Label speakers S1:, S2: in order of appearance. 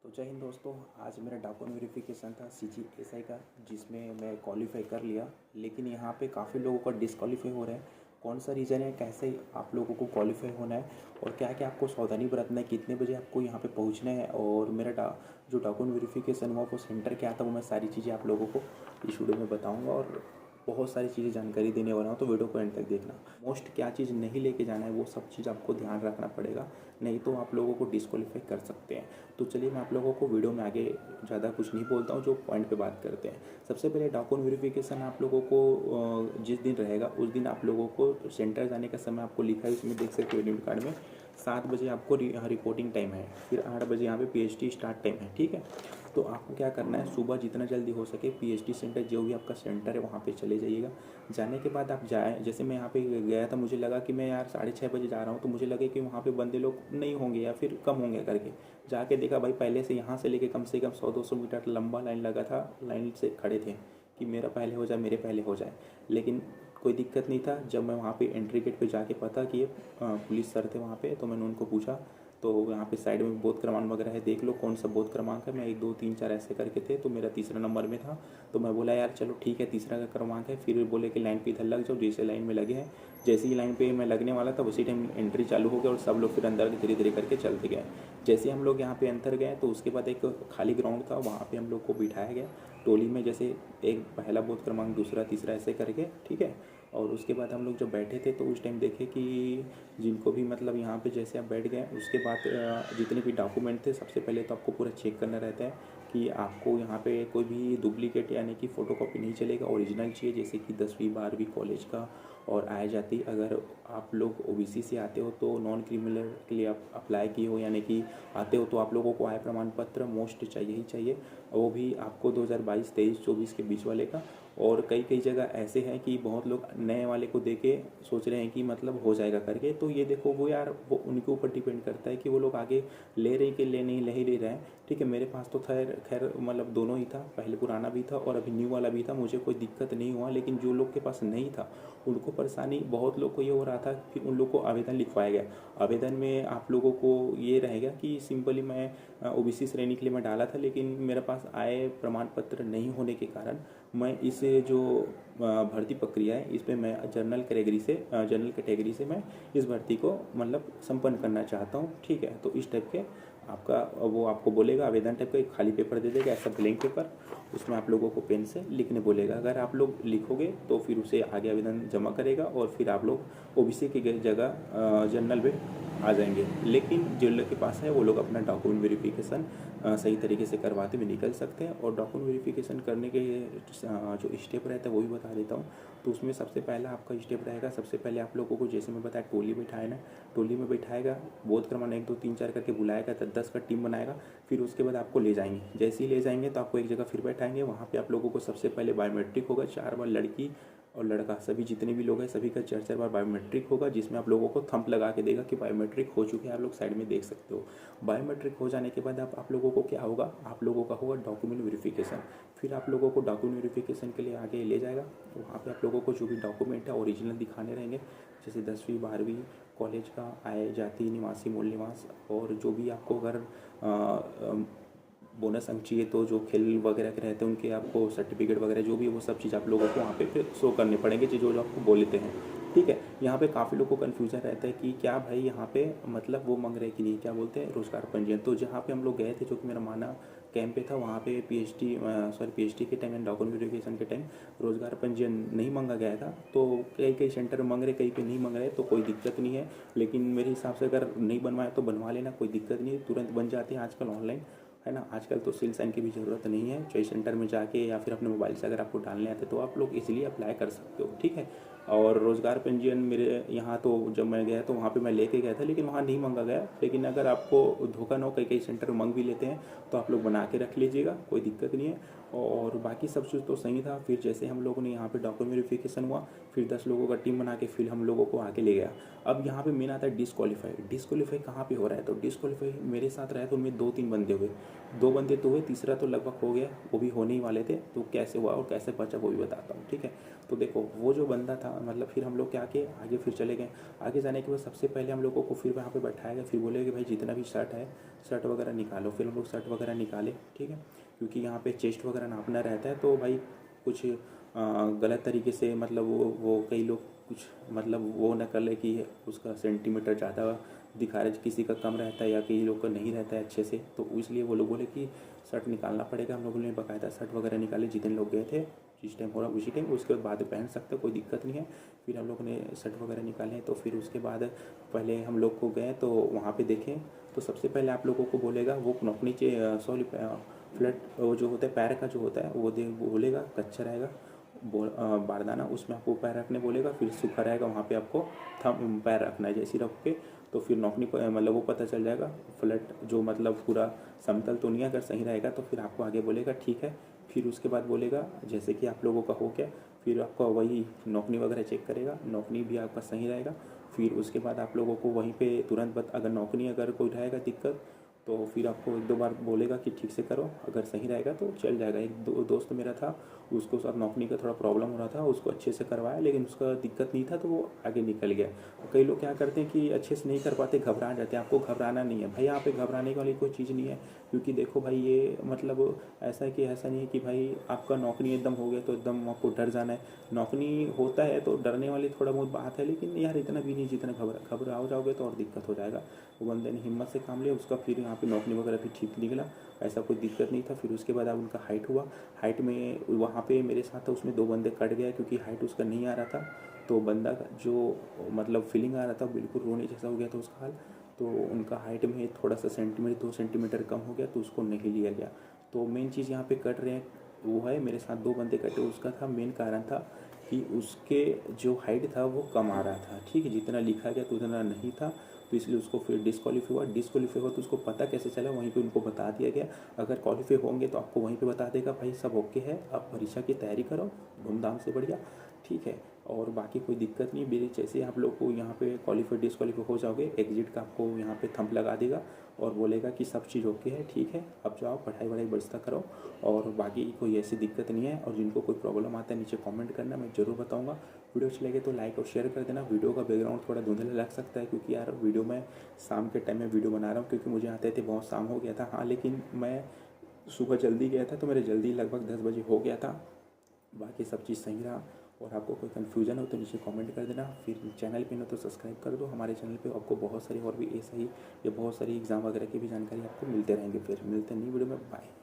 S1: तो जय हिंद दोस्तों। आज मेरा डॉक्यूमेंट वेरिफिकेशन था CGSI का, जिसमें मैं क्वालिफाई कर लिया। लेकिन यहाँ पे काफ़ी लोगों का डिसक्वालीफाई हो रहा है। कौन सा रीज़न है, कैसे आप लोगों को क्वालिफाई होना है और क्या क्या आपको सावधानी बरतना है, कितने बजे आपको यहाँ पे पहुँचना है और मेरा जो डॉक्यूमेंट वेरिफिकेशन हुआ वो सेंटर क्या था, वो मैं सारी चीज़ें आप लोगों को इस वीडियो में बताऊँगा। और बहुत सारी चीज़ें जानकारी देने वाला हूँ, तो वीडियो को एंड तक देखना। मोस्ट क्या चीज़ नहीं लेके जाना है वो सब चीज़ आपको ध्यान रखना पड़ेगा, नहीं तो आप लोगों को डिस्क्वालीफाई कर सकते हैं। तो चलिए मैं आप लोगों को वीडियो में आगे ज़्यादा कुछ नहीं बोलता हूँ, जो पॉइंट पे बात करते हैं। सबसे पहले डॉक्यूमेंट वेरिफिकेशन आप लोगों को जिस दिन रहेगा उस दिन आप लोगों को सेंटर जाने का समय आपको लिखा है, इसमें देख सकते हो एडमिट कार्ड में 7 बजे आपको रिपोर्टिंग टाइम है, फिर 8 बजे यहाँ पे PhD स्टार्ट टाइम है। ठीक है, तो आपको क्या करना है, सुबह जितना जल्दी हो सके PhD सेंटर जो भी आपका सेंटर है वहाँ पे चले जाइएगा। जाने के बाद आप जाए, जैसे मैं यहाँ पे गया था, मुझे लगा कि मैं यार 6:30 बजे जा रहा हूँ, तो मुझे लगे कि वहाँ पे बंदे लोग नहीं होंगे या फिर कम होंगे करके जाके देखा, भाई पहले से यहाँ से लेके कम से कम 100-200 मीटर लंबा लाइन लगा था, लाइन से खड़े थे कि मेरा पहले हो जाए, मेरे पहले हो जाए। लेकिन कोई दिक्कत नहीं था। जब मैं वहाँ पे एंट्री गेट पे जाके पता किए, पुलिस सर थे वहाँ पे, तो मैंने उनको पूछा, तो यहाँ पे साइड में बोध क्रमांक वगैरह है, देख लो कौन सा बोध क्रमांक है। मैं 1 2 3 4 ऐसे करके थे, तो मेरा तीसरा नंबर में था। तो मैं बोला यार चलो ठीक है, तीसरा का क्रमांक है। फिर बोले कि लाइन पे इधर लग जाओ, जैसे लाइन में लगे हैं। जैसे ही लाइन पे मैं लगने वाला था उसी टाइम एंट्री चालू हो गया और सब लोग फिर अंदर धीरे धीरे करके चलते गए। जैसे हम लोग यहाँ पे अंदर गए तो उसके बाद एक खाली ग्राउंड था, वहाँ पे हम लोग को बिठाया गया टोली में, जैसे एक पहला बोध क्रमांक, दूसरा, तीसरा ऐसे करके। ठीक है, और उसके बाद हम लोग जब बैठे थे तो उस टाइम देखे कि जिनको भी मतलब यहाँ पे जैसे आप बैठ गए, उसके बाद जितने भी डॉक्यूमेंट थे, सबसे पहले तो आपको पूरा चेक करना रहता है कि आपको यहाँ पे कोई भी डुप्लीकेट यानी कि फ़ोटोकॉपी नहीं चलेगा, ओरिजिनल चाहिए, जैसे कि 10वीं 12वीं कॉलेज का और आय जाति। अगर आप लोग OBC से आते हो तो नॉन क्रिमिनल के लिए आप अप्लाई किए हो यानी कि आते हो, तो आप लोगों को आय प्रमाण पत्र मोस्ट चाहिए ही चाहिए, वो भी आपको 2022 23 24 के बीच वाले का। और कई कई जगह ऐसे हैं कि बहुत लोग नए वाले को देके सोच रहे हैं कि मतलब हो जाएगा करके, तो ये देखो वो यार वो उनके ऊपर डिपेंड करता है कि वो लोग आगे ले रहे कि ले नहीं ले ही ले रहे हैं। ठीक है, मेरे पास तो खैर मतलब दोनों ही था, पहले पुराना भी था और अभी न्यू वाला भी था, मुझे कोई दिक्कत नहीं हुआ। लेकिन जो लोग के पास नहीं था उनको परेशानी, बहुत लोग को ये हो रहा था। फिर उन लोग को आवेदन लिखवाया गया। आवेदन में आप लोगों को ये रहेगा कि सिंपली मैं OBC श्रेणी के लिए मैं डाला था, लेकिन मेरे पास आय प्रमाण पत्र नहीं होने के कारण मैं इस जो भर्ती प्रक्रिया है इसमें मैं जनरल कैटेगरी से मैं इस भर्ती को मतलब संपन्न करना चाहता हूँ। ठीक है, तो इस टाइप के आपका वो आपको बोलेगा, आवेदन टाइप का एक खाली पेपर दे देगा, ऐसा ब्लैंक पेपर, उसमें आप लोगों को पेन से लिखने बोलेगा। अगर आप लोग लिखोगे तो फिर उसे आगे आवेदन जमा करेगा और फिर आप लोग OBC की जगह जनरल में आ जाएंगे। लेकिन जो लोग के पास है वो लोग अपना डॉक्यूमेंट वेरिफिकेशन सही तरीके से करवाते हुए निकल सकते हैं। और डॉक्यूमेंट वेरिफिकेशन करने के जो स्टेप रहता है वो भी बता देता हूँ। तो उसमें सबसे पहला आपका स्टेप रहेगा, सबसे पहले आप लोगों को जैसे मैं बताया टोली बिठाए ना, टोली में बिठाएगा, बोध क्रमांक 1 2 3 4 करके बुलाएगा, 10 का टीम बनाएगा। फिर उसके बाद आपको ले जाएंगे, जैसे ही ले जाएंगे तो आपको एक जगह फिर बैठाएंगे। वहाँ पे आप लोगों को सबसे पहले बायोमेट्रिक होगा, 4 बार लड़की और लड़का सभी जितने भी लोग हैं सभी का 4 बार बायोमेट्रिक होगा, जिसमें आप लोगों को थंप लगा के देगा कि बायोमेट्रिक हो चुके हैं। आप लोग साइड में देख सकते हो। बायोमेट्रिक हो जाने के बाद आप लोगों को क्या होगा, आप लोगों का होगा डॉक्यूमेंट वेरिफिकेशन। फिर आप लोगों को डॉक्यूमेंट वेरिफिकेशन के लिए आगे ले जाएगा। वहाँ पे आप लोगों को जो भी डॉक्यूमेंट है ओरिजिनल दिखाने रहेंगे, जैसे 10वीं 12वीं कॉलेज का, आय जाति, निवासी मूल निवास, और जो भी आपको अगर बोनस अंक चाहिए तो जो खेल वगैरह के रहते हैं उनके आपको सर्टिफिकेट वगैरह जो भी है वो सब चीज़ आप लोगों को वहाँ पे फिर शो करने पड़ेंगे, जो जो आपको बोलते हैं। ठीक है, यहाँ पे काफ़ी लोगों को कन्फ्यूजन रहता है कि क्या भाई यहाँ पे मतलब वो मांग रहे कि नहीं, क्या बोलते हैं रोजगार पंजीयन। तो जहाँ पे हम लोग गए थे, जो कि मेरा माना कैंप पे था, वहाँ पे PhD के टाइम डॉक्यूमेंट वेरिफिकेशन के टाइम रोजगार पंजीयन नहीं मांगा गया था। तो कई कई सेंटर में मांग रहे, कहीं पे नहीं मांग रहे, तो कोई दिक्कत नहीं है। लेकिन मेरे हिसाब से अगर नहीं बनवाए तो बनवा लेना, कोई दिक्कत नहीं है, तुरंत बन जाती है आजकल ऑनलाइन, है ना। आजकल तो सिल साइन की भी ज़रूरत नहीं है, चाहे सेंटर में जाके या फिर अपने मोबाइल से अगर आपको डालने आते तो आप लोग इजीली अप्लाई कर सकते हो। ठीक है, और रोज़गार पंजीयन मेरे यहाँ तो जब मैं गया तो वहाँ पे मैं लेके गया था, लेकिन वहाँ नहीं मांगा गया। लेकिन अगर आपको धोखा ना हो, कई कई सेंटर मांग भी लेते हैं, तो आप लोग बना के रख लीजिएगा, कोई दिक्कत नहीं है। और बाकी सब चीज़ तो सही था। फिर जैसे हम लोगों ने यहाँ पे डॉक्यूमेंट वेरिफिकेशन हुआ, फिर 10 लोगों का टीम बना के फिर हम लोगों को आके ले गया। अब यहाँ पे मेन आता है डिस्क्वालीफाई कहाँ पे हो रहा है। तो डिस्क्वालीफाई मेरे साथ रहा है तो उनमें 2-3 बंदे हुए, 2 बंदे तो हुए, तीसरा तो लगभग हो गया, वो भी होने ही वाले थे। तो कैसे हुआ और कैसे बचा वो भी बताता हूँ। ठीक है, तो देखो वो जो बंदा था मतलब फिर हम लोग क्या किए, आगे फिर चले गए। आगे जाने के बाद सबसे पहले हम लोगों को फिर वहाँ पे बैठाया गया, फिर बोले कि भाई जितना भी शर्ट है, शर्ट वगैरह निकालो। फिर हम लोग शर्ट वगैरह निकाले, ठीक है, क्योंकि यहाँ पे चेस्ट वगैरह नापना रहता है, तो भाई कुछ गलत तरीके से मतलब वो कई लोग कुछ मतलब वो न कर ले कि उसका सेंटीमीटर ज़्यादा दिखा रहे, किसी का कम रहता है या कई लोग का नहीं रहता है अच्छे से, तो इसलिए वो लोग बोले कि शर्ट निकालना पड़ेगा। हम लोगों ने बाकायदा शर्ट वगैरह निकाले, जितने लोग गए थे जिस टाइम हो रहा उसी टाइम, उसके बाद पहन सकते हो, कोई दिक्कत नहीं है। फिर हम लोग ने शर्ट वगैरह निकाले, तो फिर उसके बाद पहले हम लोग को गए तो वहाँ पे देखें, तो सबसे पहले आप लोगों को बोलेगा वो नौकनी सॉरी फ्लैट वो जो होता है पैर का जो होता है वो बोलेगा कच्चा रहेगा बारदाना, उसमें आपको पैर रखने बोलेगा। फिर सूखा रहेगा, वहाँ पे आपको थम पैर रखना है, जैसे रख के तो फिर नौकनी मतलब वो पता चल जाएगा फ्लैट जो मतलब पूरा समतल तो नहीं है। अगर सही रहेगा तो फिर आपको आगे बोलेगा ठीक है। फिर उसके बाद बोलेगा जैसे कि आप लोगों का हो गया, फिर आपका वही नौकनी वगैरह चेक करेगा, नौकनी भी आपका सही रहेगा। फिर उसके बाद आप लोगों को वहीं पे तुरंत अगर नौकनी अगर कोई रहेगा दिक्कत, तो फिर आपको एक दो बार बोलेगा कि ठीक से करो, अगर सही रहेगा तो चल जाएगा। एक दोस्त मेरा था, उसको साथ नौकनी का थोड़ा प्रॉब्लम हो रहा था, उसको अच्छे से करवाया लेकिन उसका दिक्कत नहीं था, तो वो आगे निकल गया। कई लोग क्या करते हैं कि अच्छे से नहीं कर पाते, घबरा जाते हैं। आपको घबराना नहीं है भाई, यहाँ पे घबराने वाली कोई चीज़ नहीं है, क्योंकि देखो भाई ये मतलब ऐसा है कि ऐसा नहीं है कि भाई आपका नौकरी एकदम हो गया तो एकदम आपको डर जाना है। नौकरी होता है तो डरने वाली थोड़ा बहुत बात है, लेकिन यार इतना भी नहीं जितना घबरा हो जाओगे तो और दिक्कत हो जाएगा। वो बंदे ने हिम्मत से काम लिया, उसका फिर यहाँ पे नौकरी वगैरह भी ठीक निकला, ऐसा कोई दिक्कत नहीं था। फिर उसके बाद अब उनका हाइट हुआ, हाइट में वहाँ पे मेरे साथ था, उसमें 2 बंदे कट गया क्योंकि हाइट उसका नहीं आ रहा था। तो बंदा जो मतलब फीलिंग आ रहा था बिल्कुल रोने जैसा हो गया था उसका हाल, तो उनका हाइट में थोड़ा सा सेंटीमीटर 2 सेंटीमीटर कम हो गया, तो उसको नहीं लिया गया। तो मेन चीज़ यहाँ पे कट रहे हैं वो है, मेरे साथ 2 बंदे कटे, उसका था मेन कारण था कि उसके जो हाइट था वो कम आ रहा था, ठीक है, जितना लिखा गया तो उतना नहीं था, तो इसलिए उसको फिर डिस्क्वालीफाई हुआ। डिस्क्वालीफाई हुआ तो उसको पता कैसे चला, वहीं पे उनको बता दिया गया। अगर क्वालीफाई होंगे तो आपको वहीं पे बता देगा भाई सब ओके है, आप परीक्षा की तैयारी करो धूमधाम से बढ़िया, ठीक है। और बाकी कोई दिक्कत नहीं, मेरे जैसे आप लोग को यहाँ पे क्वालीफाई डिस्क्वालीफाई हो जाओगे, एग्जिट का आपको यहाँ पे थंप लगा देगा और बोलेगा कि सब चीज़ ओके है, ठीक है, अब जाओ पढ़ाई वढ़ाई बढ़ता करो। और बाकी कोई ऐसी दिक्कत नहीं है। और जिनको कोई प्रॉब्लम आता है नीचे कमेंट करना, मैं ज़रूर बताऊँगा। वीडियो अच्छी लगे तो लाइक और शेयर कर देना। वीडियो का बैकग्राउंड थोड़ा धुंधला लग सकता है क्योंकि यार वीडियो में शाम के टाइम में वीडियो बना रहा हूँ, क्योंकि मुझे आते थे बहुत शाम हो गया था। हाँ, लेकिन मैं सुबह जल्दी गया था तो मेरे जल्दी लगभग 10 बजे हो गया था। बाकी सब चीज़ सही रहा। और आपको कोई कन्फ्यूज़न हो तो नीचे कमेंट कर देना। फिर चैनल पे न तो सब्सक्राइब कर दो। हमारे चैनल पे आपको बहुत सारी और भी ऐसा ही या बहुत सारी एग्ज़ाम वगैरह की भी जानकारी आपको मिलते रहेंगे। फिर मिलते हैं नई वीडियो में, बाय।